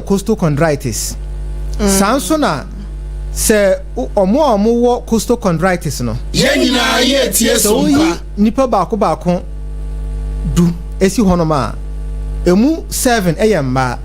costochondritis. Sansona se omo wo costochondritis no. Yenina ye tie Sompa. Nipa baako du esi honoma. Emu 7 mma.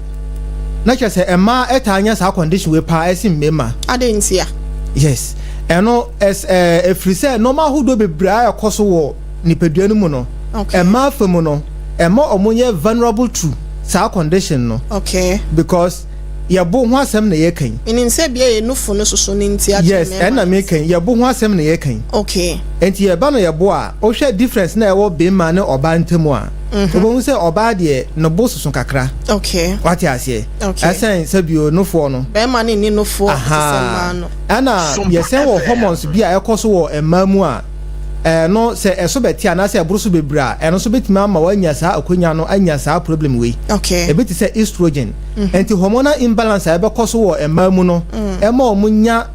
Na kyerɛ sɛ ɛma etanya sa condition we pa esi mmema. Adentia. Yes. Eno efiri sɛ normal hodo bebra ekoso wo nipadua no mu no. Okay. Ɛma famu no. Ɛma omonye vulnerable to sa condition no. Okay. Because yabo ho asɛm na yɛ kan. Menin sɛ bia ye nufo no soso ne ntia. Yes, ɛna me kan yabo ho asɛm na yɛ kan. Okay. Enti yɛba no yɛbo a o hwɛ difference na ɛwɔ bema ne ɔba ntemu a. Obo sɛ ɔba de no bo soso kakra. Okay. Wate ase. Okay. Ɛsɛn sɛ bio nofo no. Bema ne ni nofo sɛ no. Ɛna yɛsɛn wɔ hormones bi a ɛkɔ so wɔ ɛma mu a no se eso beti anase abruso bebra eno so betimi ama wanya saa akonya no anya saa problem we. Okay. E beti se estrogen enti hormonal imbalance e be koso wo ema mu no e ma omunya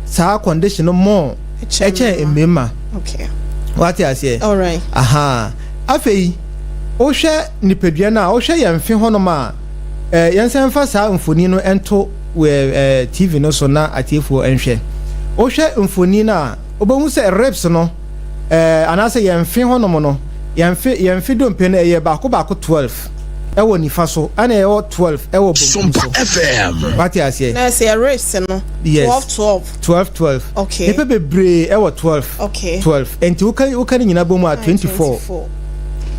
saa condition no more eche emema. Okay. What you say? All right. Aha. Afei o hwe nipadua na o hwe yemfe hono ma yensen fa saa mfoni no ento we TV no so na atiefo enhwe. O hwe mfoni na obahu se reps no anase yemfe hono no yemfe dompe na eye baako 12 ewo nifa so ana ewo 12 ewo bokum so Sompa FM. What you say? Na say race no. Yes. 12. Okay. Epe bebre ewo 12. Okay. 12 enti uka nyina bomu a 24.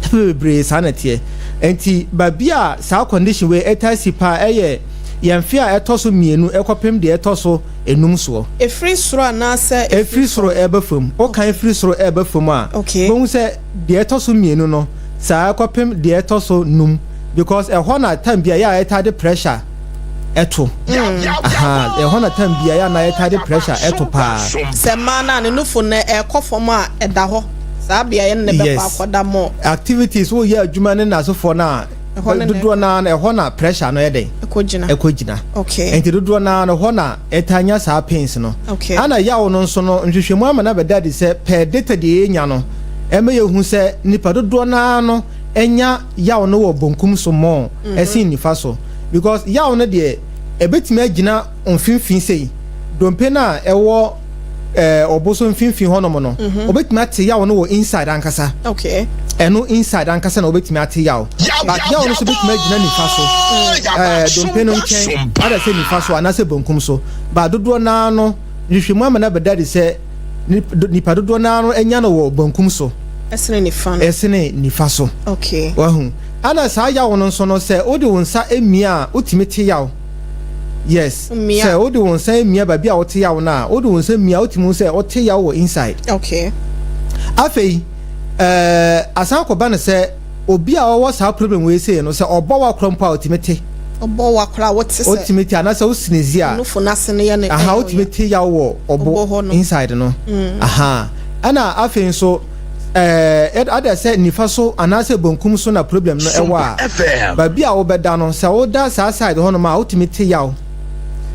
Epe bebre sanete enti babia saa condition we etasi pa eye yemfe a etoso mienu ekopem de etoso enum so. Efri soro na se efri soro eba fam. O kan efri soro eba fam a. Okay. Bon se de etoso mienu no saa ekopem de etoso num because ehon na time bia ya etade pressure eto. Aha, ehon na time bia ya na etade pressure eto pa. Se mana ne nufo na ekofom a eda ho. Saa bia ye ne be pa akoda mo. Activities wo ye adwuma ne na so for na dodo na ehon na pressure no ye den. Ekogina. Okay. Enti dodo na ho na etanya saa pains no. Okay. Ana yawo no nso no nhwehwemu ama na bedade se per data de enya no. Ema ye hu se nipa dodo na no enya yawo no wo bonkum so mo esin nifa so because yawo no de ebetimi agina onfinfin sei dompe na ewo oboso mfinfin hono no obetimi ate yawo no wo inside ankasa. Okay. Eno inside ankasa na obetimi ate yawo but yawo no so betimi agina nifa so dompe no nchen ada se nifa so anase bonkum so ba dodo na no nhwehwemu ama na bedade se nipa dodo na no enya no wo bonkum so esene nifa so. Okay. Wahu ana saa yawo no nso no se odi wonsa emia otimi te yawo. Yes. Se odi wonsa emia ba bia wote yawo na odi wonsa emia otimi se ote yawo inside. Okay. Afei asan ko ba ne se obi a wo saa problem we say no se obo wa krompa otimi te obo wa kra wote se otimi te ana se osinezi a nufo na se ne ye ne aha otimi te yawo obo inside no. Aha ana afei nso ada se nifa so anase bonkum so na problem no ewa ba bia wo beda no se wo da sa side hono ma ultimate te yawo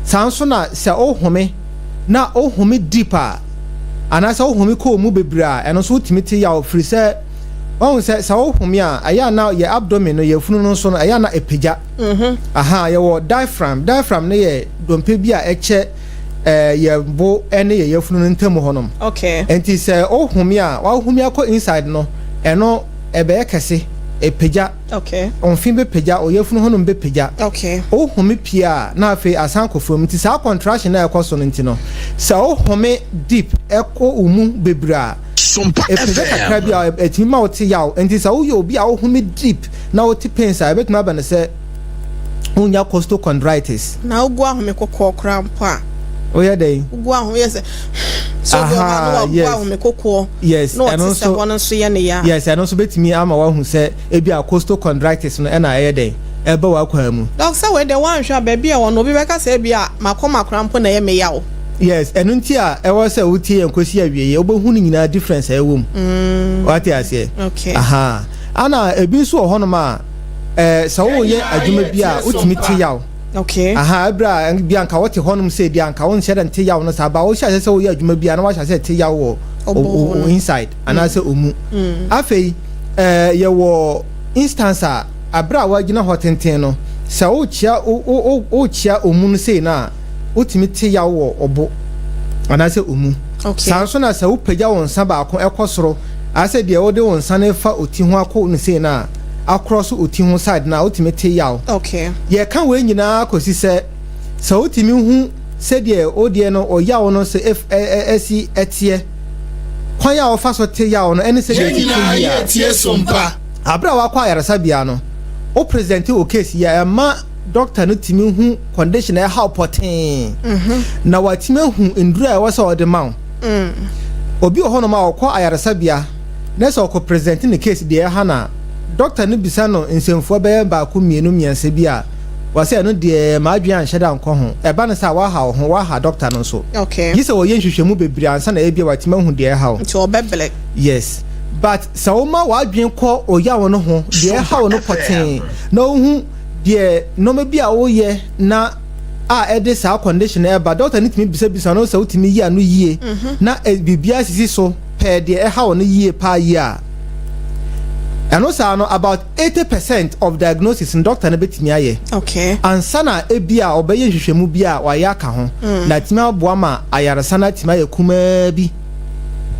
sanso na se o home na o home deeper anase o home ko mu bebra eno so ultimate te yawo free se won se o home a aya na ye abdomen no ye funu no so no aya na epagya aha ye wo diaphragm ne ye dompe bia eche ye bo ene ye yefunu no ntemu honom. Okay. Enti se o humi a wa humi akọ inside no eno ebe ekese epagya. Okay. Onfin be pagya o yefunu honom be pagya. Okay. O humi pia na afi asanko from ti sa contraction na ekoso no ntino se o humi deep eko umu bebra Sompa epagya kakra bia etima o ti yaw enti se o ye obi a o humi deep na o ti pain sa ebetuma ba ne se unya costochondritis na ogwa home kokọ kra mpa oya dey ogwa ho yes so go ma no ogwa home kokọ yes no and also one so ye ne ya yes and also betimi ama wa hu se ebi a costochondritis no na aye dey ebe wa kwa mu doctor we dey wan hwa ba bia won obi beka se bia makoma kra mpo na ye me yawo yes enu nti a ewo se uti enkosi awieye obohu ni nyina difference ewom what you say okay aha ana ebi so ho no ma so wo ye adwuma bia utimi ti yawo okay aha abra bia nka wote honum se dia nka won hyɛ nte yawo no sa ba wo hyɛ se wo ye adwuma bia na wa hyɛ se te yawo o inside ana se omu afei ye wo instance a abra wa gina hotenten no sa o chia omu sei na otimi te ya wo obo anase omu sa so na sa wo pagya won sa ba ko ekosoro ase de wo de won sa na fa oti ho akọ no sei na across oti ho side na otimi te ya ye kan we nyina akosi se sa otimi hu se de o de no o ya wo no se esi etie kwan ya wo fa so te ya wo no ene se de tie sompa abra wa kwa yarasa bia no o present o case ya ma doctor no timi hu condition e how poten na watimi hu ndura e wasa o de ma obi o hono ma o kwa yarasa bia na so ko present the case de ha na doctor no bisa no nsemfo be ba ko mienu miense bia wase no de ma adwan hyeda nko ho e ba no sa wa ha ho wa ha doctor no so yise wo yenhwehwemu bebiri ansa na e bia watimi hu de ha nti obebele yes but sawoma wadwen ko oya wono ho de ha wono poten na ohu de no me bia wo ye na a ede sa condition e ba doctor nitimi bisa no sa utimi yi anu yie na bibia sisi so pe de ha wono yie pa yi a eno sa no about 80% of diagnosis in doctor na betimi aye ansa na e bia obeye hwehwemu bia wa ya ka ho na timi aboa ma ayaresa na timi aye kuma bi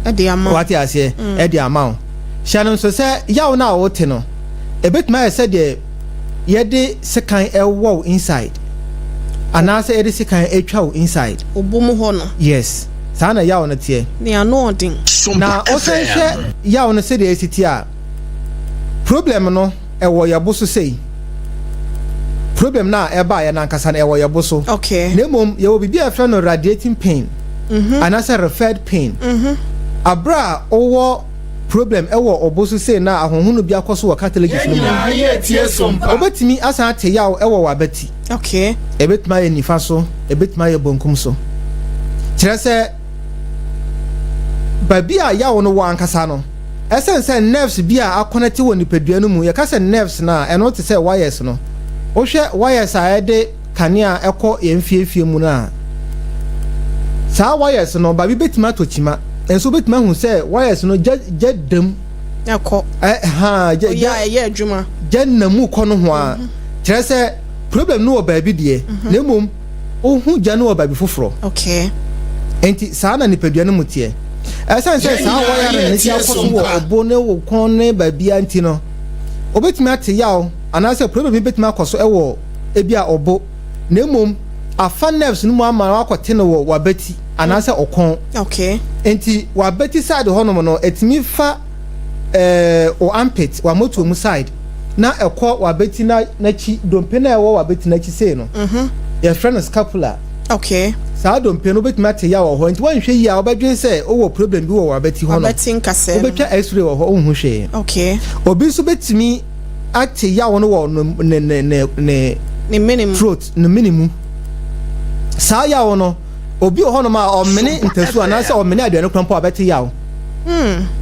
edi amount what you say edi amount shanon so say yawo na wo te no ebetuma say de ye de sekan e wo inside anase e de sekan e twa wo inside obum ho no yes sana yawo na tie ne ano odin na o say yawo na say de esiti a problem no e wo yabo so say problem na e ba ya na nkasa na e wo yabo so na mom ye wo bibia fra no radiating pain anase referred pain abra owo problem ewo oboso say na ahonhunu bia koso wa Catholic no obetimi asa ate yawo ewo wa beti ebetuma ye nifa so ebetuma ye bonkum so kire se babia yawo no wa ankasa no essence nerves bia akonati wo nipadua no mu ye ka se nerves na eno te se wires no o hwe wires a ede kanea ekọ yemfiefie mu na sa wires no ba bi betima tochima enso betima hu se wires no jedem yakọ ye adwuma jennamu kọ no ho a kire se problem no ba bi de na mom ohu gya no ba bi foforo enti sa na nipadua no mutie essence sa wire no ti akoso wo obo ne wo kon ne ba bia nti no obetima ate yawo anase problem bi betima akoso ewo ebia obo na mom afa nerves no mu ama akote no wo wabeti anase okon enti wabeti side hono no etimi fa o armpit wa moto mu side na ekọ wabeti na chi dompe na ewo wabeti na chi sei no your friend scapula sa dompe no betima ate ya wo ho enti wanhwe yi a obedwen se owo problem bi wo wabeti hono wabeti nkase obetwa x-ray wo ho ohun hwe obi so betimi ate ya wo no wo ne minimum throat ne minimum sa ya wo no obi ho no ma o mene ntasu anase o mene aduane krampo abeti ya wo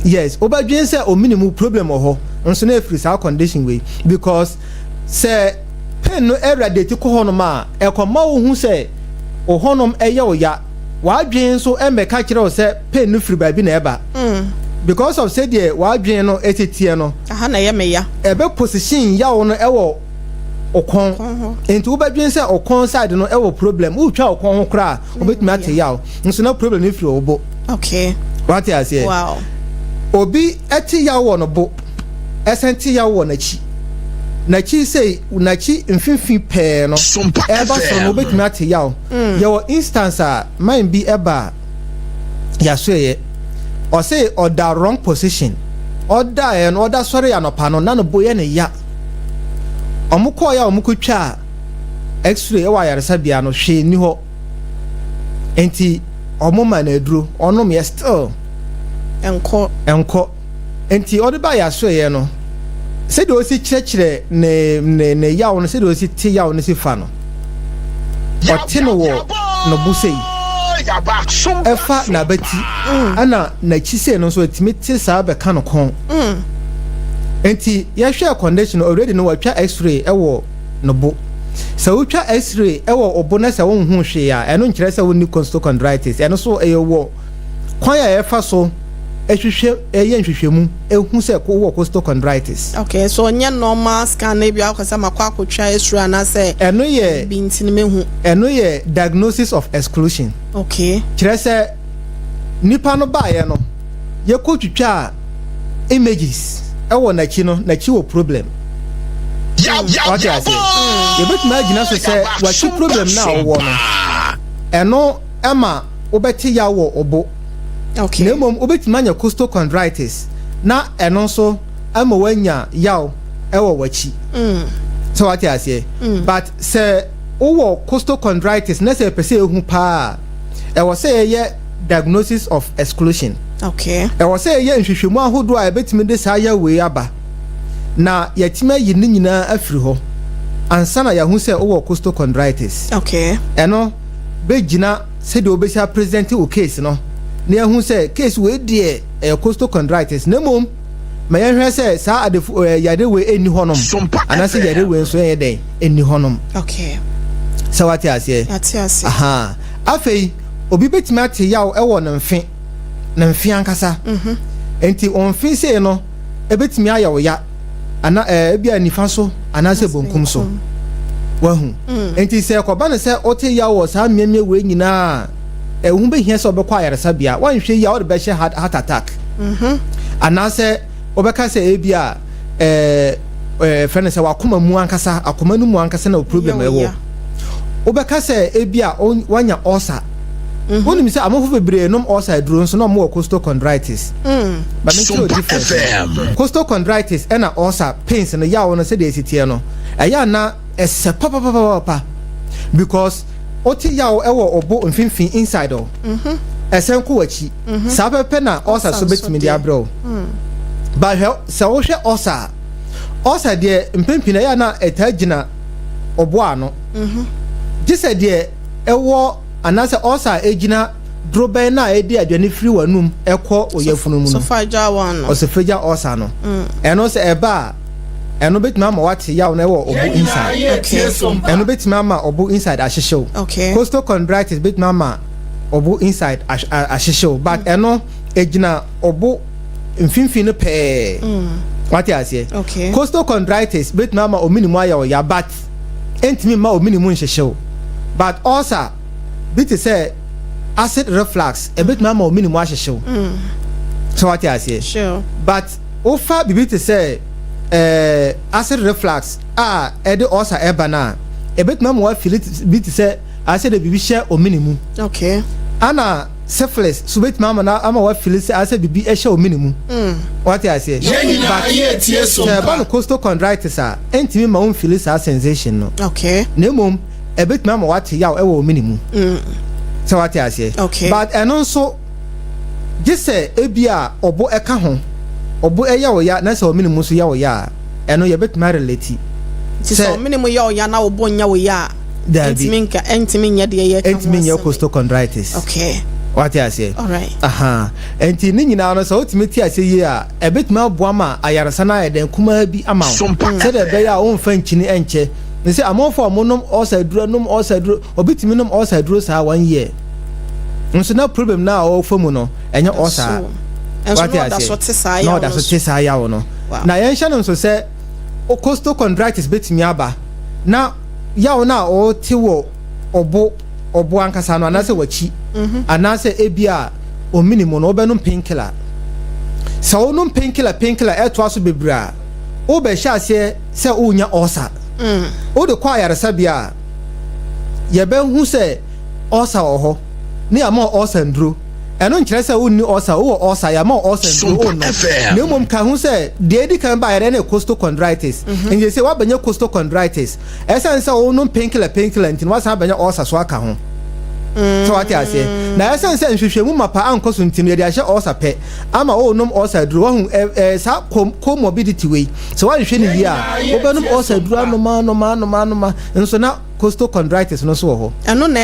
yes obadwen se o minimum problem ho nso na free sa condition we because se pen no eradate ko ho no ma e ko ma wo hu se o honom eye o ya wadwen so emeka kire o se pen no free ba bi na eba because of say there wadwen no etetie no aha na ye me ya ebe position ya wo no ewo okon enti obadwen se okon side no ewo problem utwa okon ho kra obetumi ate yaw nso na problem no free obo what you say wow obi ate yaw wo no bo esenti yaw wo na chi say na chi mfinfi pe no eba so no obetumi ate yaw your instance a mind bi eba ya so ye o say or the wrong position order and order sorry anopa no na no boye ne ya omukọ ya omukotwa x-ray e wa yaresa bia no hwe ni ho enti omuma na aduro onom ye still enko enti odi ba ya so ye no se de osi kirekire ne yawo no se de osi ti yawo no si fa no otino wo no busei efa na bati ana na chise no so etimi ti sa be ka no kon enti ya hwe condition already no watwa x-ray ewo no bo so watwa x-ray ewo obo na se won hu hwe ya eno nkire se woni costochondritis eno so eyewo kwan ya efa so ehwehwe nhwehwemu ehu se ko wo costochondritis. Okay, so onye normal scan na bia akwasa makwa akotwa esura na say eno ye bintin mehu. Eno ye diagnosis of exclusion. Okay. Kire se nipa no ba ye no ye ko twitwa images ewo na chi no na chi wo problem. What you say? You bet me agina so say what you problem now wo no. Eno ema obeti ya wo obo. Okay. Na mom obeti manya costochondritis. Na eno so ama wanya yaw ewo wachi. So what you say? But say owo costochondritis na say pese ehu pa. E wo say ye diagnosis of exclusion. Okay. E wo say ye nhwehwemu ahodo a ebetimi de sa ya we aba. Na yatima yi ni nyina afiri ho ansa na yahu se owo costochondritis. Okay. Eno be gina se de obesia present o case no na yahu se case we de costochondritis na mom ma yehwe se sa ade yade we eni honom anase yade we nso ye den eni honom. Okay. So what you say? Atiase. Aha. Afei obi betima ate yaw ewo na mfe ankasa. Enti onfi se no ebetimi ayawo ya ana bia nifa so ana se bonkum so wahu enti se ko ba ne se ote ya wo sa miemie we nyina hu be hia se obekwa ayaresa bia wanhwe ya wo be she heart attack ana se obeka se bia friend se wakoma mu ankasa akoma nu mu ankasa na problem ewo obeka se bia wanya ulcer woni mi se amofo bebre nom ulcer duro nso no mo costochondritis but no different costochondritis and ulcer pains no ya wono se de sitie no eya na ese papa because oti ya ewo obo mfimfin inside o esen ko wachi sa pepe na ulcer so betimi dia bro but se wo hwe ulcer de mpempi na ya na etagina obo ano gise de ewo anase osa ejina droben na edi adwane free wanum ekọ oyafunu mu no so faja one o se faja osa no eno se eba eno betima ma wate yaw na ewo obu inside. Okay. Eno betima ma obu inside ahihyew. Okay. Costochondritis betima ma obu inside ahihyew but eno ejina obu mfimfin no pe what you say? Okay. Costochondritis betima ma ominimu ayaw ya but entimi ma ominimu nhyehyyew but also bit say acid reflux a bit mama minimum ahyehyw so what you say? Sure. But ofa bibi to say acid reflux e also eba na a bit mama wa feel it bit say acid bibi share o minimum. Okay. Ana syphilis so bit mama na ama wa feel say acid bibi e share o minimum what you say? But ba no costochondritis entimi ma won feel say sensation no. Okay. Nemom a bit mama what yaw ewo minimum so what you say? Okay. But eno so just say ebia obo eka ho obo eya ya na say o minimum so yaw ya eno ye bit ma relate so minimum yaw ya na obo nya wo ya entimi nya de ye entimi nya costochondritis. Okay. What you say? All right. Aha enti ni nyina no so otimeti ase yi a bit ma boa ma ayaresa na eden kuma bi ama say de be ya o mfa nchini enche. They say among for monum also duro obitimi num also duro sa 1 year. Nso na problem na o famu no enya osa. What you say? No that's what say ya no. Na yen hye no so say costochondritis betimi aba. Na ya na o ti wo obo ankasa no anase wachi. Anase ebia o minimum no obenum painkiller. So onum painkiller eto aso bebra. O be hye ase se unya osa. O de kwa yaresa bia ye ben hu se osa oho ni ama osa ndro eno nkire se wonni osa wo osa ya ma osa ndro o no ne mom ka hu se de edi kan ba yare na costochondritis nje se wa banya costochondritis esen se wo no painkiller ntin wa sa banya osa so aka ho so what you say na esen se nhwehwemu mapa ankoso ntin ye de ahye osa pe ama o nom osa duro wa hu sa comorbidity we so wa hwe ni yi a obenum osa duro anoma nso na costochondritis no so ho eno na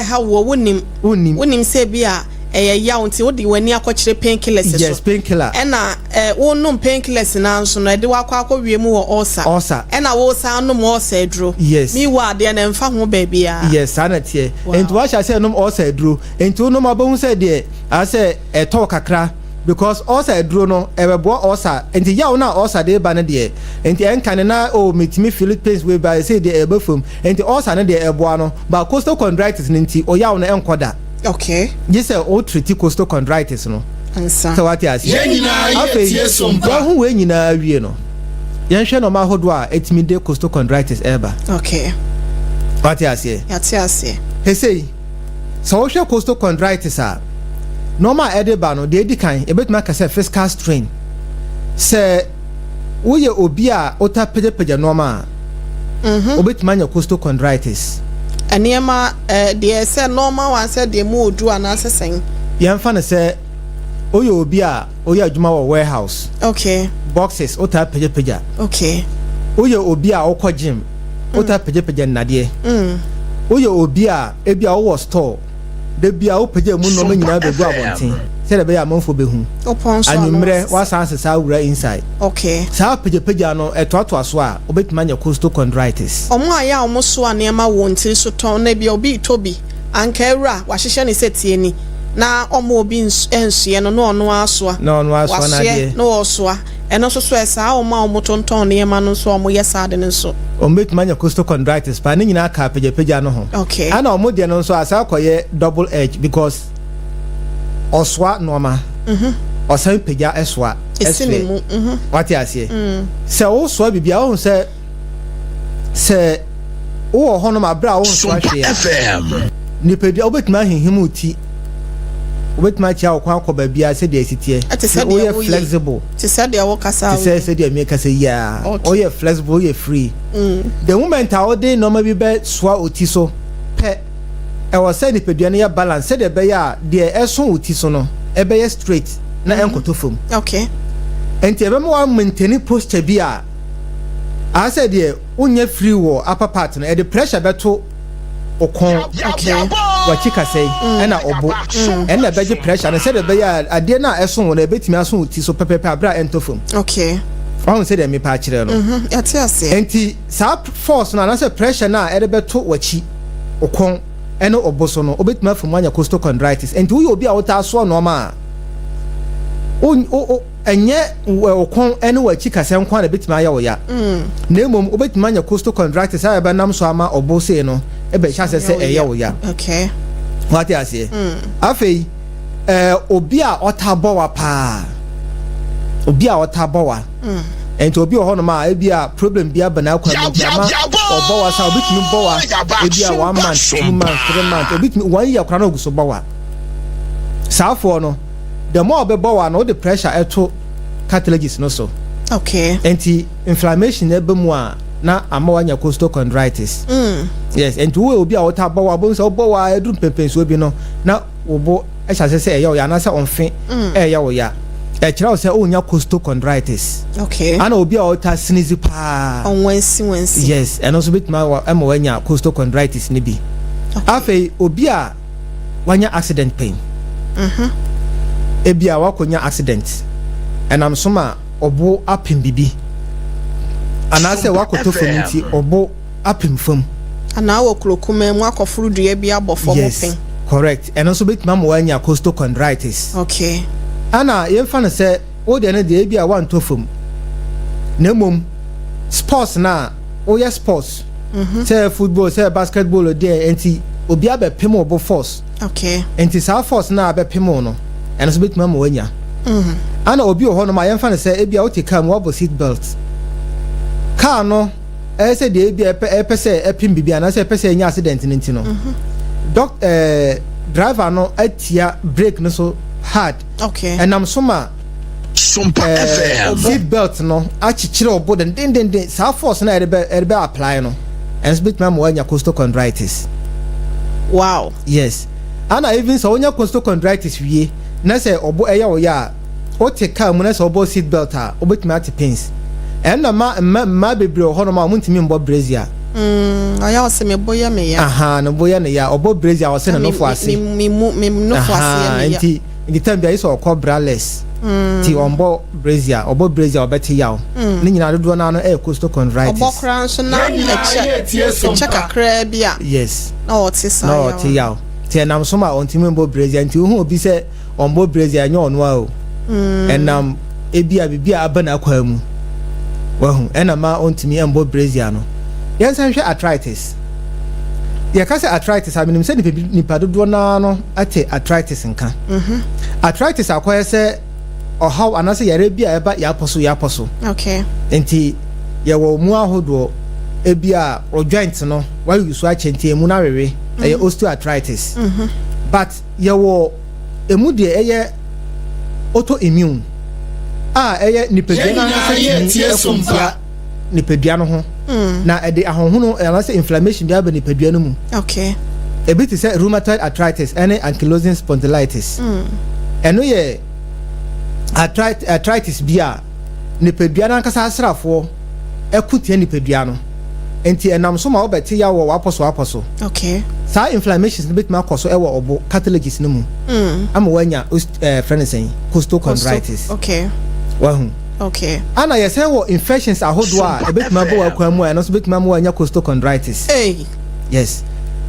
ha wo wonim se bia yaw nti wo di wani akọkire painkillers so yes painkiller ena wo nom painkillers na nso na de wakọ wiemu wo ulcer ena wo sa nom ulcer duro yes mi wa de na mfa ho ba bia yes anatie enti wa sha se nom ulcer duro enti wo nom abahun se de ase eto kakra because ulcer eduro no ebebo ulcer enti ya na ulcer de ba ne de enti enkan na o metimi feel pains we by say de ebefum enti ulcer ne de ebo no ba costochondritis nti o ya na enkoda okay just o treat costochondritis no ansa so what yes tie sompa ho we nyina awie no yen hwe no ma hodo a etimi de costochondritis eba okay what yes yate he say so hwe costochondritis a normal edeba no de edikan ebetuma ka say physical strain say woye obi a otapejepeje normal obetuma nya costochondritis aniema de say normal one say de mu odu anase sen yemfa ne say oye obi a oye adwuma wo warehouse okay boxes otapejepeja okay oye obi a okọ gym otapejepeja nnade oye obi a ebi a wo store de bia wo peje mu no nyina be gu abonten se de be ya manfo be hu anyimre wa sanse sa wura inside okay sa peje no etoato aso a obetima nya costochondritis omo aya omo so anema wo ntiri so ton na bia obi tobi anka ewura wa hihye ne setie ni na omo obi ensuye no ono asoa na de no osoa eno so esa omo tonton ne ma no so omo yesade ne so ombetuma nya costochondritis pa ne nyina ka peje no ho okay ana omo de no so asa koye double edge because oswa normal osan peja eswa eswe what you say se o so bibia o se o ho no ma bra o so ahwe ni pedia obetuma hinhimu ti obetuma chia o kwa ba bia se de sitie o ye flexible ti se de wo kasa se de me kasa ya o ye flexible o ye free the moment a o de normal bi be swa oti so pe e wo se ni pedia no ya balance se de be ya de eson oti so no e be straight na enkoto fom okay enti ebe mo maintain posture bi a said de unya free wo upper part no e de pressure beto okon okay wa chika say na obo na beje pressure na said de be ya ade na eson wo na betimi ason oti so pepepe abra ento fom okay won say de me pa kire no yate ase enti sa force na say pressure na e de beto wachi okon eno obo so no obetimi afom anya costochondritis enti wo obi a wota so no ma o enye okon ene wachi kase nkwa na betima aya wo ya na emom obetima anya costochondritis aya ba nam so ama obo se no e be cha se eye wo ya okay what you say afei obi a otabowa pa obi a otabowa enti obi ho no ma e bia problem bia bana kwa ma obowa sa obetimi bowa e bia 1 month 2 months 3 months obetimi 1 year kra na oguso bowa Sarfo no the more be bowa no the pressure eto cartilages no so okay anti inflammation ebe mu a na amawanya costochondritis yes and we obi a wota bowa bo so bowa edun pepenso bi no na obo e cha se e ya na se onfe e ya wo ya e kira o se onya costochondritis okay ana obi a wota sneeze pa wansi yes and also bit ma amawanya costochondritis ni bi afei obi a wanya accident pain ebia wakonya accident enam soma obo apim bibi anase wakoto fomiti obo apim fom ana wakrokuma mu akofuru dua bia abofo mopin correct eno so betima mo anya costochondritis okay ana yemfa ne se o de ne de bia wanto fom na mom sports na o ye sports say football say basketball there enti obi abepem obo force okay enti sa force na abepem no eno so betima mo anya ana obi o ho no ma yemfa ne se ebia o tika mo abo seat belt car no say de ebia pese epim bibia na say pese nya accident nti no driver no atia brake no so hard okay enam soma Sompa seat belt no achichire obo den sa force na erebe apply no and speak ma mo anya costochondritis wow yes ana even so onya costochondritis wie na say obo eya wo ya o take car mu na say obo seat belt a obetimi ati pins and na ma bebre ho no ma muntimi mbo brazier aya wose me boya me ya aha no boya ne ya obo brazier wose no fo ase me no fo ase ya enti the time bia iso okọ braless ti ombo brazier obo brazier obeti yaw ni nyina dodo na no costochondritis obo kran so na eche kakra bia yes na otisa no ti yaw ti nam so ma ontimi mbo brazier enti hu obi se ombo brazier nya ono a o enam ebia bibia abana kwa mu wahu enama ontimi embo brazier no yensan hwe arthritis ye ka say arthritis aminim say nipa dodo na no ate arthritis nka arthritis akoye say how anase yare bia eba ya poso okay enti ye wo mu ahodo ebia o joint no wa yusu achenti emu na wewe eye osteoarthritis but ye wo emu de eye autoimmune eye nipadua na Sompa nipadua no ho na ede ahonhono anase inflammation bia ba nipadua no mu okay e bit say rheumatoid arthritis and ankylosing spondylitis eno ye arthritis bia nipadua na nkasa asrafo ekutie nipadua no enti enam so ma obeti ya wo aposo okay sa inflammations no bit ma koso e wo obo cartilages no mu ama wanya friend say costochondritis okay wahu okay ana yese wo infections ahodo a e bit ma bo akwa mu no so bit ma wanya costochondritis yes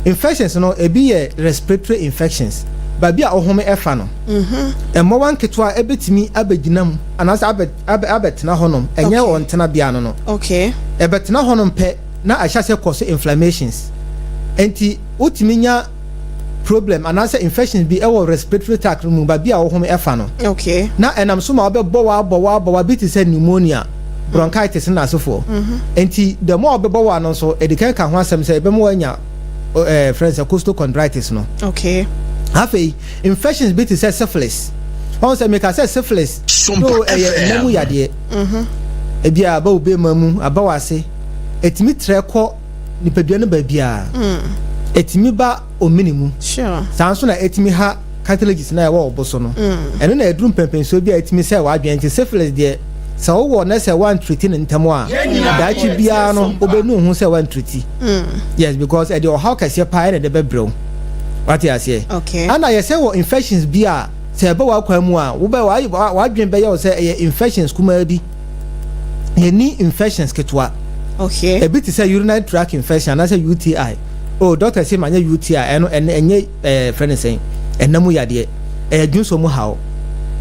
infections no e bi ye respiratory infections babi a ohome efa no emo wan ketwa ebetimi abeginam anasa abetena honom enye won tena bia no okay ebetena honom pe na ahyase cause inflammations enti utiminya problem anasa infections bi ewo respiratory tract mu babi a ohome efa no okay na enam so ma obebo wa bit say pneumonia bronchitis na asofo enti the more obebo wa no so edikan ka ho asem say ebemo wanya friends costochondritis no okay halfway infections bit is syphilis on say make say syphilis so mamu yade ebia aba obe mamu aba wase etimi treko nipadua no ba bia etimi ba ominimu sure sanso na etimi ha cartilages na ewo oboso no eno na edrum pempenso bia etimi say wa adwen syphilis de sa wo na say one treating ntamo a daachi bia no obenu hu say one treat yes because e de how kase pa na de bebreu what you say okay and I say what infections be a say ba wa kwa mu a wo ba wa adwen be ya say infections kuma bi any infections ketwa okay a bit say urinary tract infection and say UTI oh doctor say manya UTI eno enye friend saying enamu yade adwunso mu hawo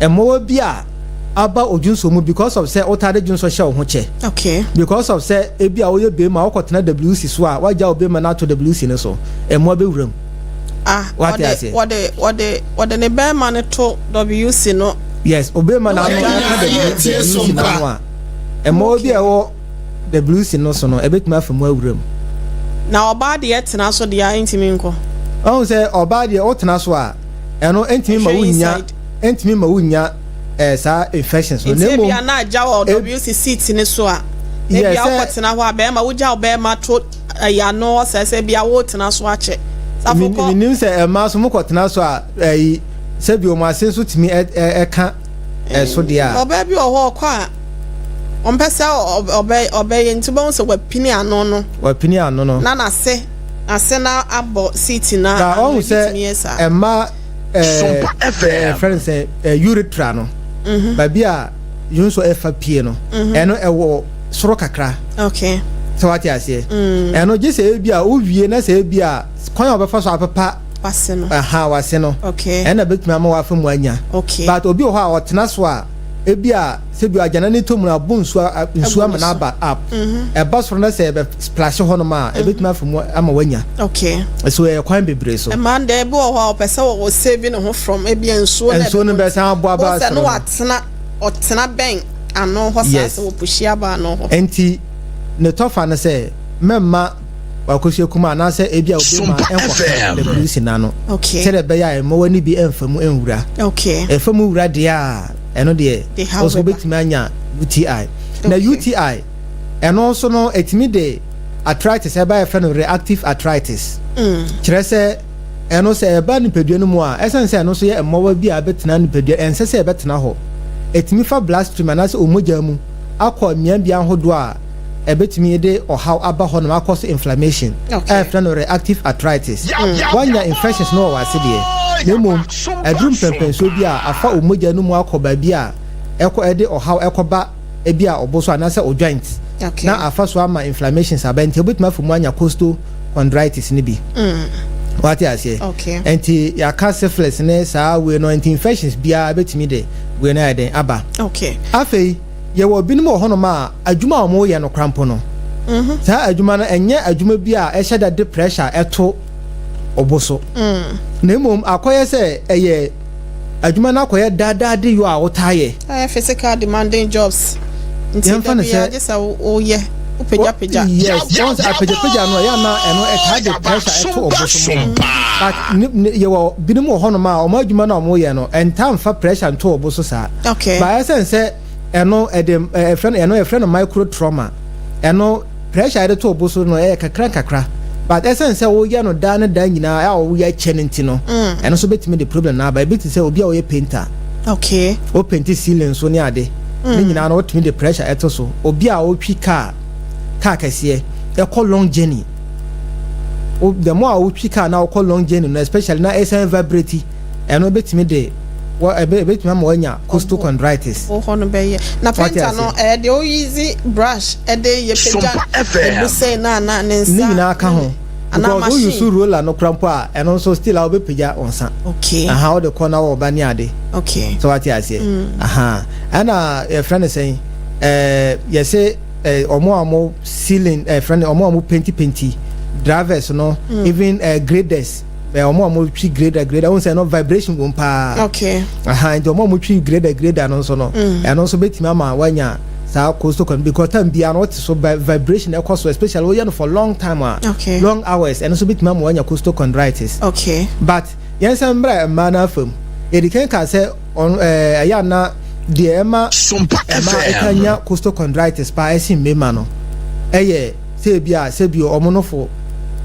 emo bi a aba odwunso mu because of say otade dwunso hye wo ho che okay because of say e bi a wo ye be ma wo kotena WC so a waja obe ma na to WC ne so emo be wuram what the ne be man to WC no yes obema na WC no a emo bi ewo WC no so no ebetuma afamu awuram na oba de etena so de intimi nko on say oba de otena so a eno entimi ma wunya sa infections no nemo bia na aja o WC seat ne so a e bia okotena ho a be ma wuja obema to ya no se bia wo tena so a che minim se ma so mukotena so a se bi o ma senso timi ka so dia oba bi o ho kwa ompese obe ntibon se wapini ano no na se na abo seat na on se ma friends say urethra no ba bia yunso efa pie no eno ewo soro kakra okay so what you say eno je se bia o wie na se bia kwan obefa so apapa wase no wase no okay ena betuma ma wa famu anya okay but obi ho a otena so a ebia se bia agana ne tomu na bonsu amana aba up e basoro na se be splash ho no ma e betuma famu ama wanya okay so e kwan bebre so e man de be ho a opese wo saving ho from ebia nsuo no be san abo aba so no otena ben ano ho sa se wo pushi aba no ho enti ne tofa na se memma wakohye kuma na se ebia obi ma enko the police na no okay se de be ya mo wani bi enfamu enwura okay enfamu wura de a eno de also betimi anya UTI na UTI eno also no etimi de arthritis e ba e no reactive arthritis kire se eno se e ba nipadua no mu a esense eno so ye emowa bi a betena nipadua ense se e betena ho etimi fa bloodstream na se omoja mu akọ mian bia hodo a ebetimi de how aba ho na cause inflammation no reactive arthritis wanya infections no wa sedie nemom adrum pempenso bi a afa omoja no mu akoba bi a eko ede how ekoba e bi a oboso anase o joint na afa so ama inflammations abenti ebetimi afumu anya costochondritis ni bi What you say? Okay. Enti ya ka syphilis ne saa we no infections bia betimi de we na den aba. Okay. Afei ye wo binim ho no ma adwuma omo ye no krampo no. Saa adwuma no enye adwuma bia e hyeda de pressure eto oboso. Na emom akoye se eye adwuma na akoye dada de yo a wotaye. Physical demanding jobs. Nti ya just oye upeja. Yes, once apeja no ya na eno e ka de pressure eto oboso. But ye wo binim ho no ma omo adwuma na omo ye no entam fa pressure nto oboso saa. Okay. Ba essence eno edem friend micro trauma. Eno pressure de to oboso no e kakra. But essence wo ye no da nyina ya wo ye chenenti no. Eno so betimi the problem na ba bit say obi a wo ye painter. Okay. O painti ceiling so ni ade. Ni nyina no otimi the pressure eto so. Obi a wo twi car kese e call long journey. The more wo twi car na wo call long journey no especially na SN vibrate eno betimi de betimi ma wanya costochondritis. Hono be ye. Na painter no the easy brush de ye peja. You say na nsa. Ni nyina aka ho. Because we use roller no crampo a eno so still a be peja onsa. Okay. How the corner wo ba ni ade. Okay. So what you say? Ana a friend is saying you say omo ceiling friend omo painty drivers no even graders omo twi grader won say no vibration won pa. Okay. And omo twi grader no so no and also betimi ama wanya sa costochondritis because time bia no so vibration e cause especially we for long time okay. Long hours and also betimi ama wanya costochondritis. Okay. But yes mbra mana fam e di kan say on ya na de ema Sompa ekanya costochondritis pa esin mema no eye se bia omo no fo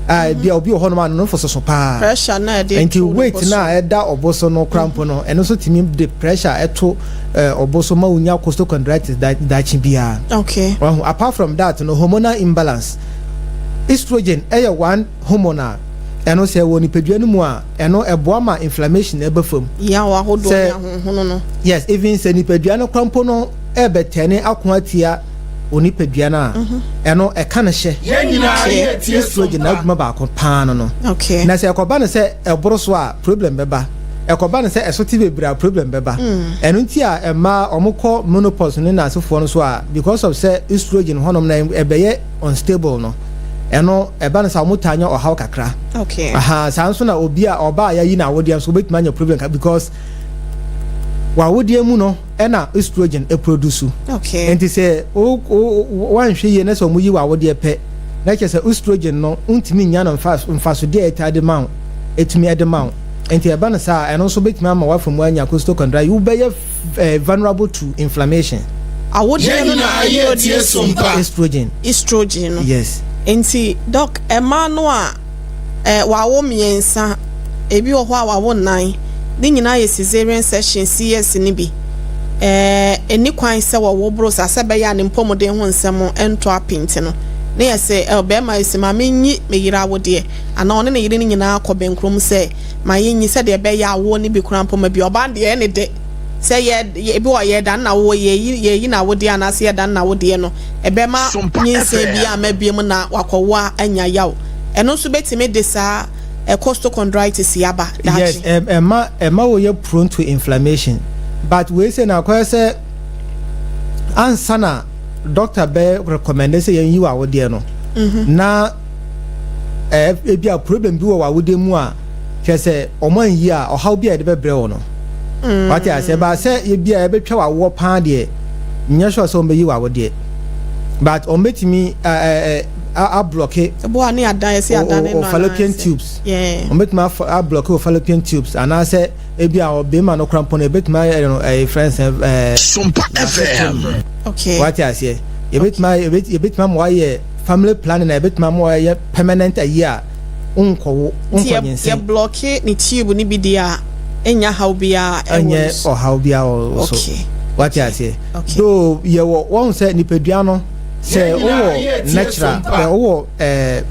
bia obi ho no ma no fo so pa pressure na dey and weight na eda oboso no crampo no eno so timi the pressure eto oboso ma unya costochondritis da chi bia. Okay. Apart from that no hormonal imbalance estrogen one hormonal eno se woni pedua no mu a eno eboa ma inflammation ebe fam ya wa hodo ya hono no. Yes, even se ni pedua no crampo no ebe tene akoatia oni pedua na eno e ka na hye ye nyina ye tie estrogen na adwuma ba ko pan no. Okay. Na se ekoba ne se eboro so a problem beba ekoba ne se esoti bebra problem beba eno nti a ema omukọ menopause ne na asefo no so a because of se estrogen honom na ebeye unstable no eno eba na sa mutanya o haw kakra. Okay. Sanso na obi a oba ya yi na wodiam so betima anya problem because wa wodiam mu no ena estrogen e produce. Okay. Enti se o wan hwe ye na so mu yi wa wodie pe na che se estrogen no untimi nya no mfaso de etade maw etimi ede maw enti eba na sa eno so betima ama wa famu anya costochondritis you be vulnerable to inflammation. Awodiam na ye tie Sompa estrogen no. Yes. Enti doc ema no a wawo miensa ebi wo ho a wawo nan ni nyina ye cesarean section CS ni bi eni kwan se wo bros asebe ya ne mpomuden ho nsem ento apint no ne yese be ma yesi ma menyi meyira wode ana one ne yire ni nyina akobenkrom se ma yenyi se de be ya wo ni bi kurampo ma bi oba de ne de se ye ebi wo ye dan na wo ye na wode ana se ye dan na wode no ebe ma nyinse bi a ma biem na wakowa anya yaw eno so betime de sa costochondritis yaba. Yes, Emma we are prone to inflammation. But we say na kwa say ansana doctor be recommend say you are there no. Na ebi a problem bi wo wa wode mu a che say oman yi a o how bi e de be bre wo no. What I say ba say e bi a e be twa wa wo pan de nya sure so be yi wa wode. But on betimi a block it. Bo ani adan ese adan no fallopian tubes. Yeah. On betima a block of fallopian tubes and I say ebi a obema no crampon e betima a friends Sompa FM. Okay. What I say e betima mo aye family planning e betima mo aye permanent a year unko nyense. Ye block ni tube ni bi dia enya how bia enye or how bia also. Okay. What I say. Okay. So ye won say nipadua no say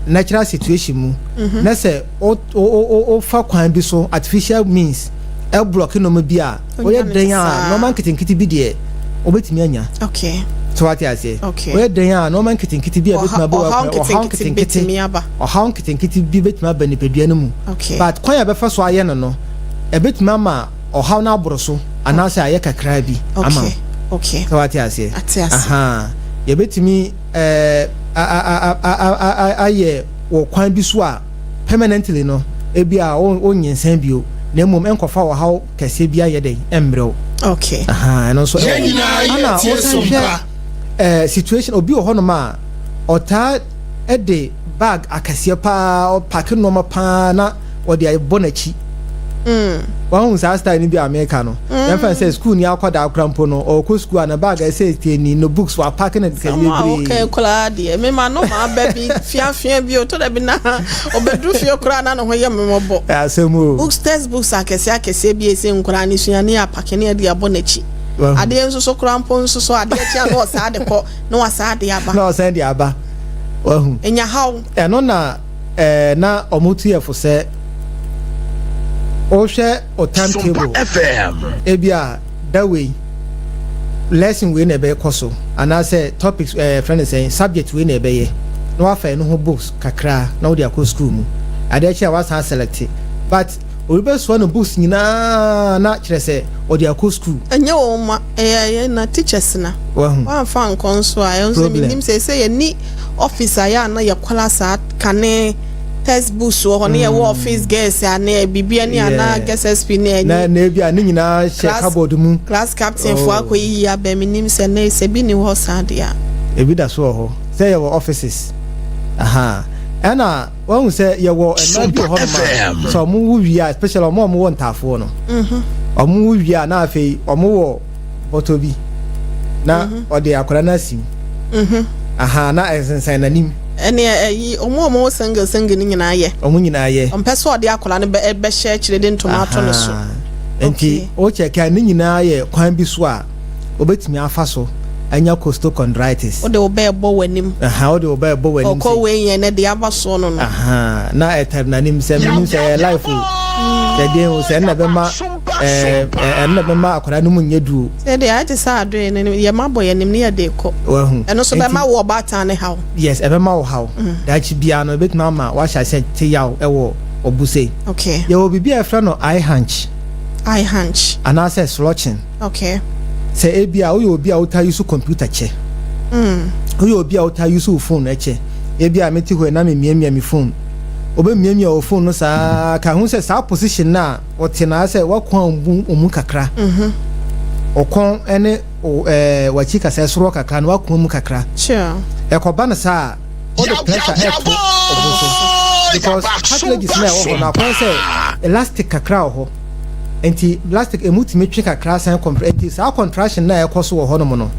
natural situation mu na say o fa kwan bi so artificial means e block no ma bi a o ye den a normal kitinkiti bi de o betimi anya. Okay. so what I say okay we den ya no man kitinkiti bi a betima ba how kitinkiti o how kitinkiti bi betima ba ni pedua no mu okay but kwan ya befa so aye no e betima ma o how na aboro so anase aye kakra bi ama okay so what I say aha ye betimi aye wo kwan bi so a permanently no e bia o nyensan bio na mum enkofa wo how kase bia ye den emrew okay aha no so ana situation obi ho no ma ota de bag akase pa o pack no ma pa na o de bonachi wan sa style ni bi America no dem fan say school ni akoda akrampo no o ko school na bag say tieni no books wa pack na de okay kola de me ma no ma baby fiafia bi o to da bi na obedu fie kura na no ho ye me mobo asemu books textbooks akese bi ese nkura ni suani a pack na de abonachi ade enso so krampo enso so ade chia no sa de ko no wa sa de aba no sa de aba wahu enya how no na na omutu ye fo se o share o timetable ebia that way lesson we na be koso and I say topics friend is saying subject we na be ye no afa no ho books kakra na wo de akọ school mu ade chia was select but we be so no books nyina na kire say o de akọ school enye wo ma na teachers na wa fa nkon so a enso minim say ye ni officer ya na ye kwala sa kane textbooks wo ne ye office girls na bibia ni ana guest na bia ni nyina share cupboard mu class captain fo akoyi ya be minim se na se bi ni ho sade a ebi da so ho say your offices aha ana won say ye wo na bi ho ma so mu wia especially mo wo ntafo no omu wia na afei omu wo botobi na ode akora na sim aha na esensan nanim ene omo single ni nyina ye omo nyina ye ompeso ode akola ne be share kire de tomato no so enti o cheka ni nyina ye kwan bi so a obetimi afa so anya costochondritis ode obebo wanim aha ode obebo wanim okọ we yen ne de abaso no aha na eternanim se minim se life de o se na be ma na be ma akola no munye du se de a ti sa ado ne ye mabo yenim ne ye de ko wahu eno so be ma wo bata ne hawo yes ebe ma wo hawo da chi bia no betima ma wa sha se te yaw ewo obuse okay ye wo bibia e fra no eye hunch and I say slouching okay say ebia o yo bia o ta use computer che o yo bia o ta use phone che ebia meti ho na me miamia mi phone obe miamia o phone no sa ka hu say sa position na o te na say wakwan omu kakra okon ene wachi ka say soro kakra na wakwan mu kakra sure e ko ba na sa o the pressure e to oboso because cartilage is na o na kon say elastic kakra ho enti plastic emutime twe kakra san enti sa contraction na ekoso wo hono mo no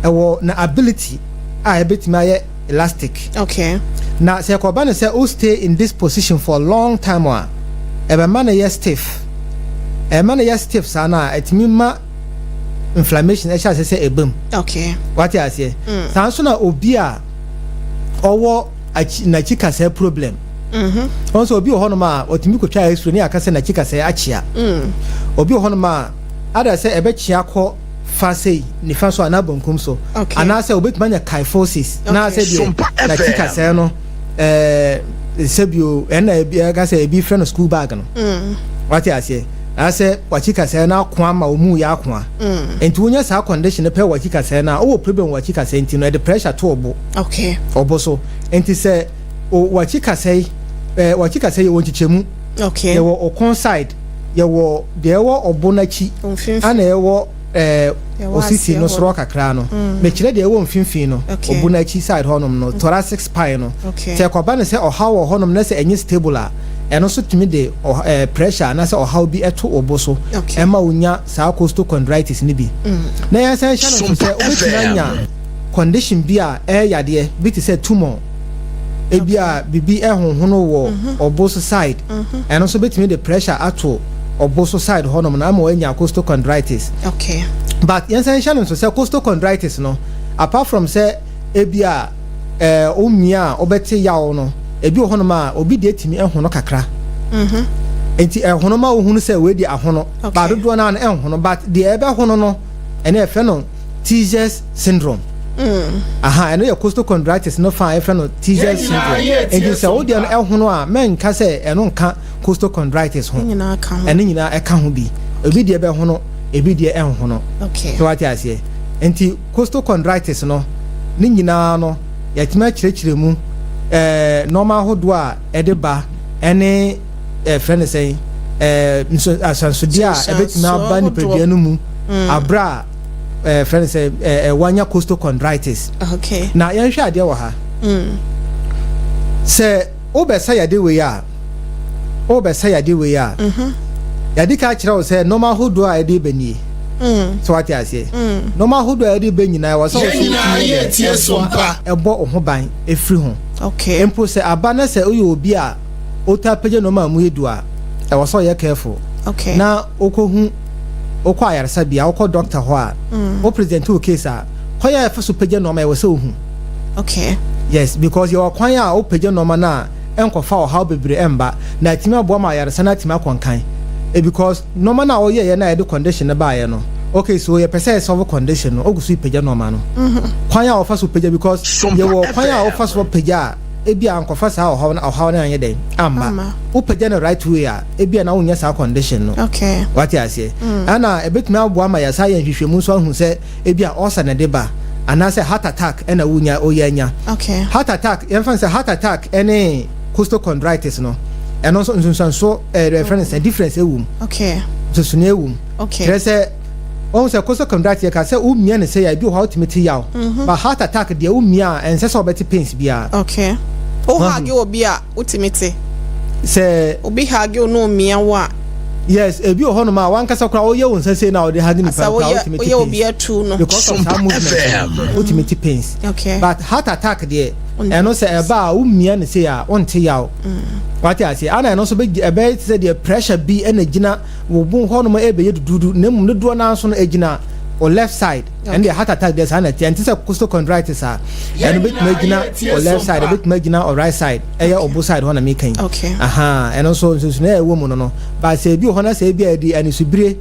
ewo na ability a ebetime aye elastic okay na se ko ba na say o stay in this position for a long time a ebe man ye stiff sana etimi ma inflammation e sha say ebam okay what you say san so na obi a owo na chika say problem also obi ho no ma otimi ko twa extra ni aka se na chika se achia obi ho no ma ada se ebe chia ko fa sei ni fa so ana bonkum so ana se obetuma nya kyphosis na se bi na chika se no sebio ena ebi aka se ebi friend school bag no what you say na se wachika se na kwa ma omu ya kwa enti wonya sa condition pe wachika se na o problem wachika se enti no the pressure to obo okay obo so enti se o wachika se ye wonchichemu okay ye wo okon side ye wo de wo obonachi ana ye wo osisi no soro kakra no me kire de wo mfimfin no obonachi side honom no thoracic spine no se kwaba ne se oha wo honom na se enye stable a eno so timi de pressure na se oha bi eto oboso ema onya sa costochondritis ni bi na ya se sha no se obetinanya condition bi a yade bi ti se tumor ebia bibi ehonhono wo oboso side eno so betimi the pressure ato oboso side honom na ma anya costochondritis okay but yensan sha so say costochondritis no apart from say ebia omia obete yawo no ebi honom a obi de etimi ehhono kakra enti ehhono ma ohunu say we di ahono ba dodo na ehhono but the ebe hono no ene efe no T-Jes syndrome aha eno ye costochondritis no fa efra no T-shirt syndrome enti se wo de no ehono a men ka se eno nka costochondritis ho eno nyina eka ho bi ebi de be hono ebi de enhono okay so what you say enti costochondritis no ni nyina no yatima kirekire mu normal hodo a edeba ene friend say asansodia ebetima aba ni pedua no mu abra friend say wanya costochondritis okay na yanhwe ade wo ha se obesa yade we ya yade ka kire wo se normal hodo a ede bani so what you say normal hodo a ede bani na wo so ye tie sompa ebo ho ban efri ho okay empo se aba na se oyo obi a ota page normal mu hedu a e wo so ye careful okay na okohu okwa ayarsa bia okọ doctor ho a o present o case a kwaya fa so page normal e wo se ohu okay yes because your kwaya a o page normal na enkofa o how bebre emba na timi abo ma ayarsa na timi akonkan because normal na o ye na e de condition na ba ye no okay so ye pese solve condition no ogusu page normal no kwaya o fa so page because ye wo kwaya o fa so page a ebia ankofa sa o how na anye den amma o page na right way a ebia na wonya sa condition no okay what you say ana ebetumi abo ama ya sa ye hwehwemu so ahu se ebia osa na deba ana se heart attack na wonya oyanya okay heart attack ye fan se heart attack ene costochondritis no eno so nsunso reference difference ewum okay so sune ewum okay kese on se costochondritis ka se umia ne se ya bi ho ultimate yaw but heart attack de umia ense so beti pains bia okay o hage obi a ultimate se obi hage no umia wa yes ebi o hono ma wan kasa kra o ye won sese na o de hage ni pa ultimate pains obi atu no because of some movement ultimate pains okay but heart attack de eno se eba umia ne se ya onte yaw what you say ana eno so be ebe se de pressure bi enagina wo bu hono ma ebe ye dudu nemu ne do na so no egina or left side and the heart attack there's an anti costochondritis and bit magina or left side a bit magina or right side or both side one making okay aha and also so na woman no but say bi hona say bi adi and subire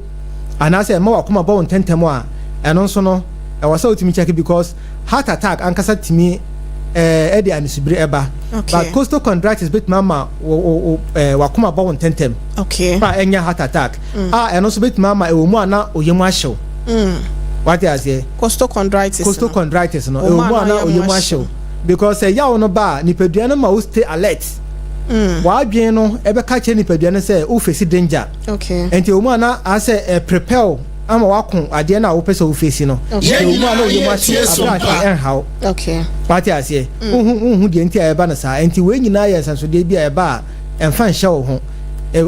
and I say ma wakoma ba won tentemo a and also no I was so to me check because heart attack ankasa timi edi and subire eba but costochondritis bit mama wakoma ba won tentem okay ba enya heart attack and also bit mama e wo mu ana oyemu ahyew what you say costochondritis no e wo mu ana oyemu ahyew because ya no ba nipadua no ma wo stay alert wa adwen no ebe ka che nipadua no say wo face danger okay enti wo mu ana ase prepare ama wakon ade na wo pese wo face no e wo mu ana oyemu ahyew abra en how okay what you say hu de enti eba na sa enti we nyina ya sanso de bia eba emfa nhye wo ho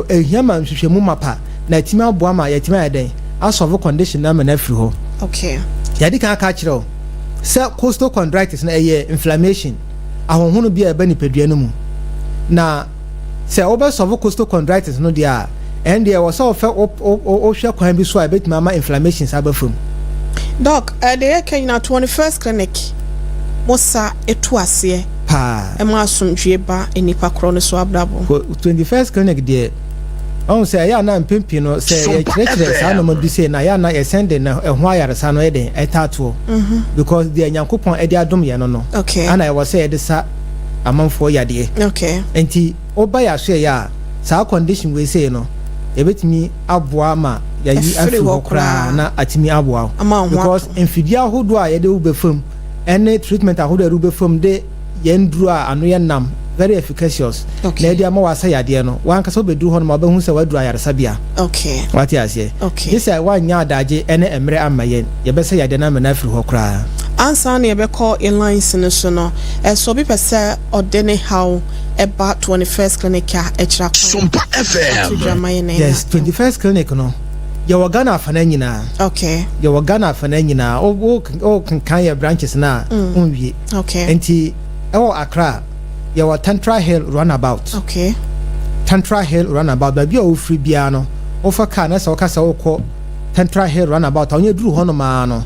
e hiama nhwehwemu mapa na timi abo ama ya timi aden asolve condition na na free ho okay yadi kan ka kire o se costochondritis na inflammation ahonhono bia eba ni padua no mu na se obe solve costochondritis no dia and there was so fe o hwe kwan bi so a bit mama inflammations abafum doc dey can na 21st clinic mosa etuase pa e ma asomdwe ba enipa kro no so abrabo 21st clinic there on say ya na mpempi no say ya kire sa no ma bi say na ya na ye send na ehwa yaresa no eden etato because the nyankopon edi adom ye no okay ana e was say edi sa amanfo yade okay enti oba ya so ya sa condition we say no ebetimi aboa ma ya yi afi hokra na atimi aboa because enfidia hodo a ye de ubefam any treatment ahodo a ubefam de ye nduru a ano ye nam very efficacious na dia ma wasa yade no wan ka so beduru ho no ma behu se waduru ayaresa bia okay what you say okay this is why nya adaje ene emre amayen ye be se yade na me na afiri ho kra ansa na ye be call inline sin so no so be pese odene how about 21st clinic a ekira Sompa FM yes 21st clinic no ye wagana afana nyina okay ye wagana afana nyina o kan ye branches na onwie okay enti ewo Accra your Tantra Hill runabout okay Tantra Hill runabout ba bia o free bia no o fa car na se o ka se o Tantra Hill runabout onye duru ho no ma no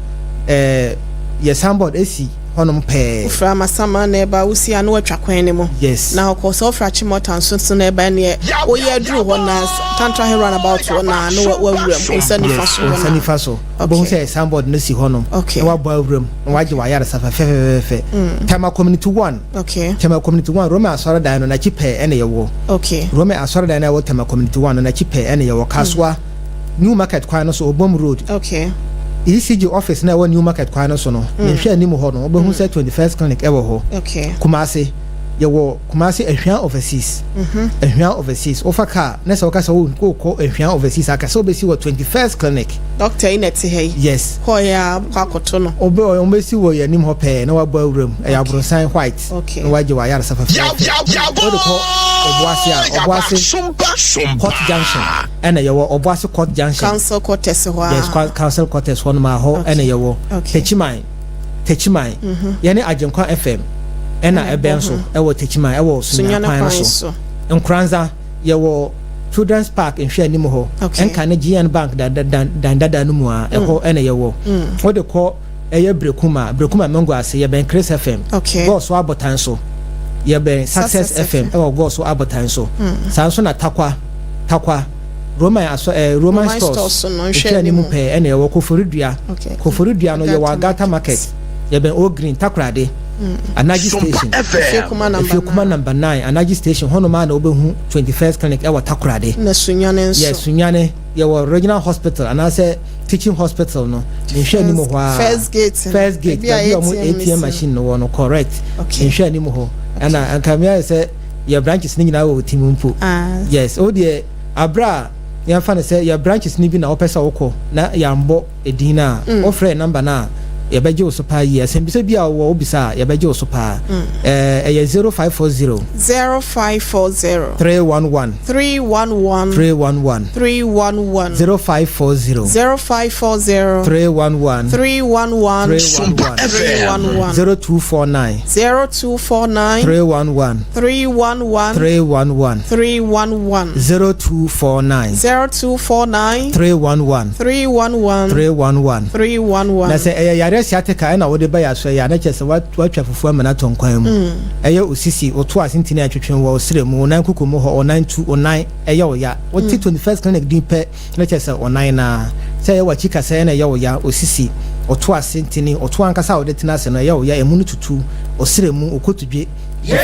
ye signboard esi honom pe fra masama na eba usi anu atwa kwan ne mo yes na ko so fra chimota so na eba ne o ye aduru ho na tantra he run about ho na no wa wuram nsani faso bo say soundboard no si honom na wa ba wuram na waje wa yare safa fe tema community 1 okay tema community 1 Roma asore dan no na chipe ene ye wo okay Roma asore dan na wo tema community 1 no na chipe ene ye wo kaswa new market kwan no so obom road okay ECG office na wo new market kwan no so no nhwe anim ho no obehu say 21st clinic ewo ho okay Kumasi ye wo Kumasi ehwan overseas ehwan overseas ofaka na so ka so ko ehwan overseas aka so be si wo 21st clinic doctor ineti hey yes ho ya kwakoto no obe si wo yanim ho pe na wa ba wuram e ya bronsan white okay na waje wa yare safa fe o de ko obuase Court Junction ena ye wo obuase Court Junction council quarters ho yes council quarters ho ma ho ena ye wo Techimai yani Ajenkwa FM ena ebenso ewo Techimai ewo Sunyakwan so Nkranza ye wo Children's Park in hwe anim ho enka na GN Bank da no mu a eho ena ye wo wo de ko eye Brekuma Mango ase ye ben Chris FM go so abotan so ye ben Success FM ewo go so abotan so sanso na takwa Roman stores no hwe anim pe ena ye wo Koforidua no ye wa Gata Market ye ben O Green Takrade Anaji Station Fiekuma number 9 Anaji Station hono ma na obehu 21st clinic ewa Takrade na Sunyane nso yes Sunyane ye wa Regional Hospital anase teaching hospital no nhwe anim ho first gate bi omo ATM machine no no correct nhwe anim ho ana ankamia say your branches ni nyina wo timumpo yes o de abra ya fa ne say your branches ni bi na opesa woko na yambo edina ofre number na yabeje osopa yi asembisa bia wo obisa yabeje osopa 0540 0540 311 311 0540 311 0249 311 311 311 na say yare siateka na wo de ba ya so ya na chese watwa fufu amana tonkwan mu eye osisi oto asintini atwetwen wo osire mu nan kukumu ho 9209 eye wo ya wo 21st clinic din pe na chese 9 na say ye wachika say na eye wo ya osisi oto asintini oto ankasa wo de tina se na eye wo ya emunu tutu osire mu okotudwe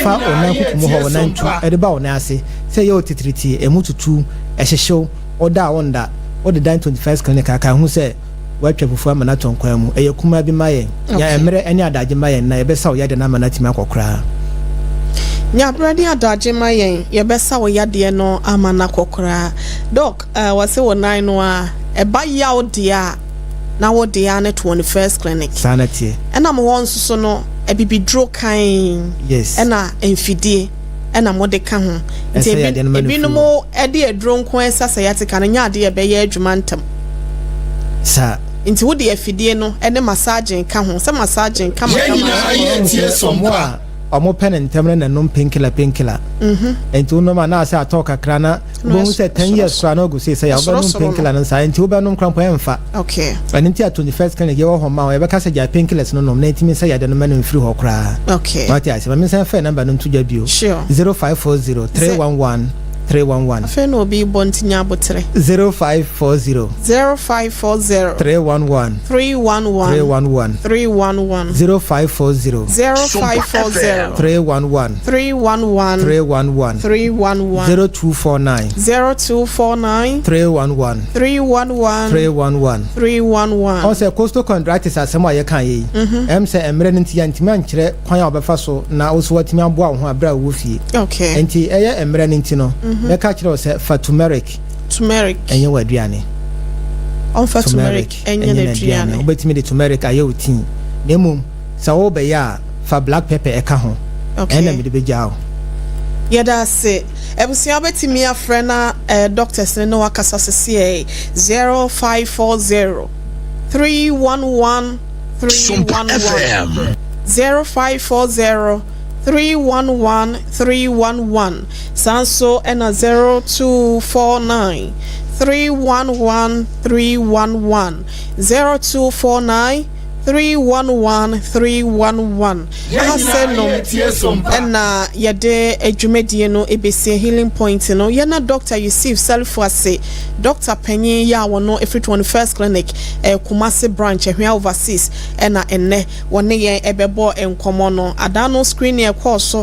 fa nan kukumu ho 92 ede ba wo na ase say ye otitriti emu tutu ehehyew oda wonda wo de 21st clinic aka hu say watwa fufu amana tonkwan mu eye kuma bi maye ya emre eni adaje maye na yebesa wo yade na amana tima kokra nya bradi adaje maye yebesa wo yade no amana kokra doc wase wo nine no a eba ya odia na wo dia na 21st clinic sanity ena mo won so no ebibidro kan yes ena enfidie ena mode ka ho nti ebi no mo ede edro nko esasa yate kan nya ade ebe ya adwuma ntam sa inti wodi afidie no ene massage ka ho se massage ka ma omo pen entemre na no painkiller enti uno ma na asa atoka krana bo se 10 years so na go say ya ba no painkiller no sa enti oba no krampo emfa okay enti at 21st kan ge wo ho ma e be ka se ja painkillers no na enti mi say ya de no ma no free ho kra okay what I say me say phone number no to ja bio 0540 311 311 Feno bi bontinya botre 0540 311 311 311 0540 311 0249 311 also coastal contractors asema ye kan yi say emre nti ya ntimi ankire kwan ya obefa so na oso watimi aboa ho abra wo fie okay enti eye emre nti no me ka kire o say fa turmeric enye waduane on fa turmeric enye waduane obetimi de turmeric aye otin nemum sa wo be ya fa black pepper eka ho ena me de bejao yada se ebusia betimi afrena doctors no wakasa sese 0540 311 311 0540 311 311 Sanso ena 0249 311 311 0249 311 na yede adwumadie no ebesi healing point no ye na Dr. Yusuf Sarfo ase Dr. Penyin ya wono every 21st clinic Kumasi branch ehwia overseas na enne wone ye ebebo enkomo no adano screen e course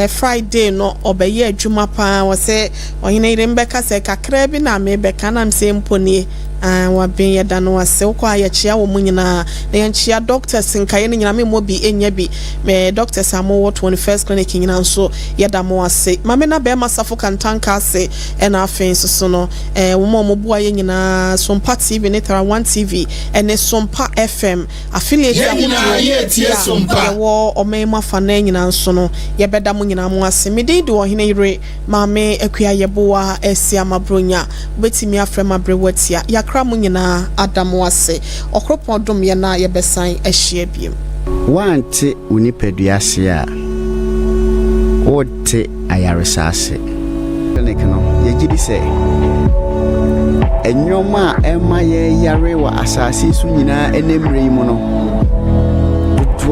Friday no obeye adwuma pa wo se ohine ire mbeka se kakra bi na me beka na mse mponi wa ben ye da no ase wo ya chia wo munyina na ye chia doctors nkaye nyina me mo bi enya bi me doctors amo 21st clinic nyina nso ye da mo ase ma me na be masafo kantanka ase na afen so no wo mo bua ye nyina Sompa TV ne Tara 1 TV ene Sompa FM affiliate ye Sompa wo omema fa na nyina nso no ye beda mo nyina mo ase me de do ohine ire ma me akua ye boa esi amabronya betimi afre mabrewatia yakra mo nyina adamo ase okropodom ye na ye besan ahia biem wante unipeduase a wote ayaresase clinic no ye gidi se enyoma ema ye yare wa asase su nyina enemre yi mo no